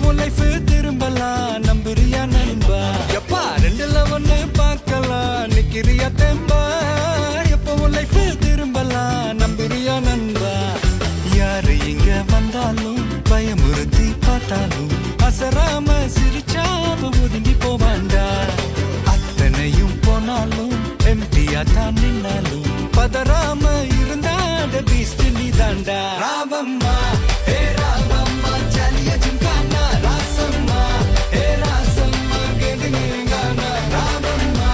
உன் லைஃப் திரும்பலாம் நம்புறியா நண்பா? எப்பா ரெண்டுல ஒண்ணு பார்க்கலாம் நிக்கிறியா தெம்பா? எப்ப உன் லைஃப் திரும்பலாம் நம்புறியா நண்பா? யாரு இங்க வந்தாலும் பயமுறுத்தி பார்த்தாலும் அசராம சிரிச்சாம ஒதுங்கி போவாண்டா. அத்தனையும் போனாலும் எம்டியா தான் நின்னாலும் பதறாம இருந்தாட பீஸ்ட் நீ தாண்டா. ராவம்மா ஹே ராவம்மா ஜாலியா ஜிம்கானா ராசம்மா ஹே ராசம்மா கேடுங்கேங்கானா. ராவம்மா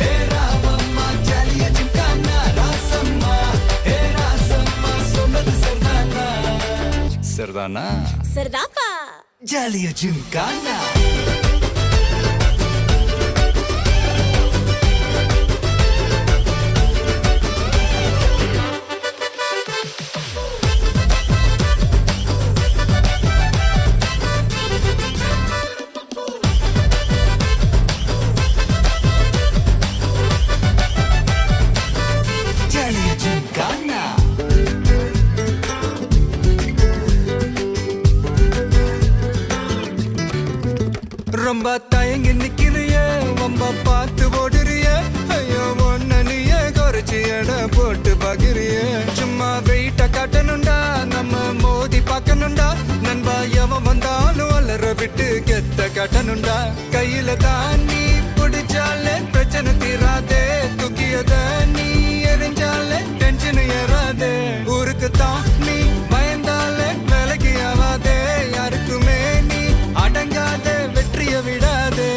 ஹே ராவம்மா ஜாலியா ஜிம்கானா ராசம்மா ஹே ராசம்மா சொன்னது சரிதானா? சரிதானா? சரிதாப்பா. ஜாலியா ஜிம்கானா. ஜாலியா ஜிம்கானா. ரொம்ப தயங்கி நிக்கிறிய ரொம்ப பார்த்து ஓடுறிய. ஐயோ ஒன்ன நீயே குறைச்சி எடை போட்டு பாக்குறிய. சும்மா வெயிட்ட காட்டணும்டா நம்ம மோதி பார்க்கணும்டா. நண்பா எவன் வந்தாலும் வளர விட்டு கெத்த காட்டணும்டா. கையில தான் நீ பிடிச்சாலே பிரச்சனை தீராதே. தூக்கியத நீ எரிஞ்சாலே டென்ஷன் ஏறாதே. ஊருக்கு தான் நீ பயந்தாலே வேலைக்கு ஆவாதே. யாருக்குமே நீ அடங்காத வெற்றிய விடாதே.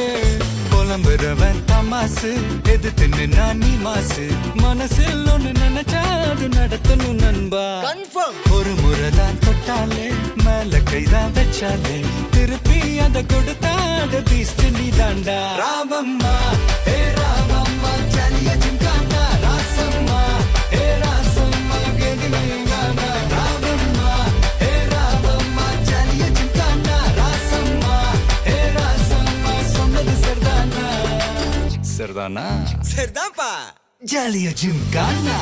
புலம்புறவன் தமாசு எதிர்த்து நின்னா நீ மாசு. மனசில் ஒண்ணு நினைச்சாது நடத்தணும் நண்பா. ஒரு முறைதான் தொட்டாலே மேல கைதான் வச்சாலே திருப்பி அத கொடுத்தாட பீஸ்ட் நீ தாண்டா. ராவம்மா ஹே ராவம்மா ஜாலியா ஜிம்கானா ராசம்மா ஹே ராசம்மா கேடுங்கேங்கானா. ராவம்மா ஹே ராவம்மா ஜாலியா ஜிம்கானா ராசம்மா ஹே ராசம்மா சொன்னது சரிதானா? சரிதானா? சரிதான்ப்பா. ஜாலியா ஜிம்கானா.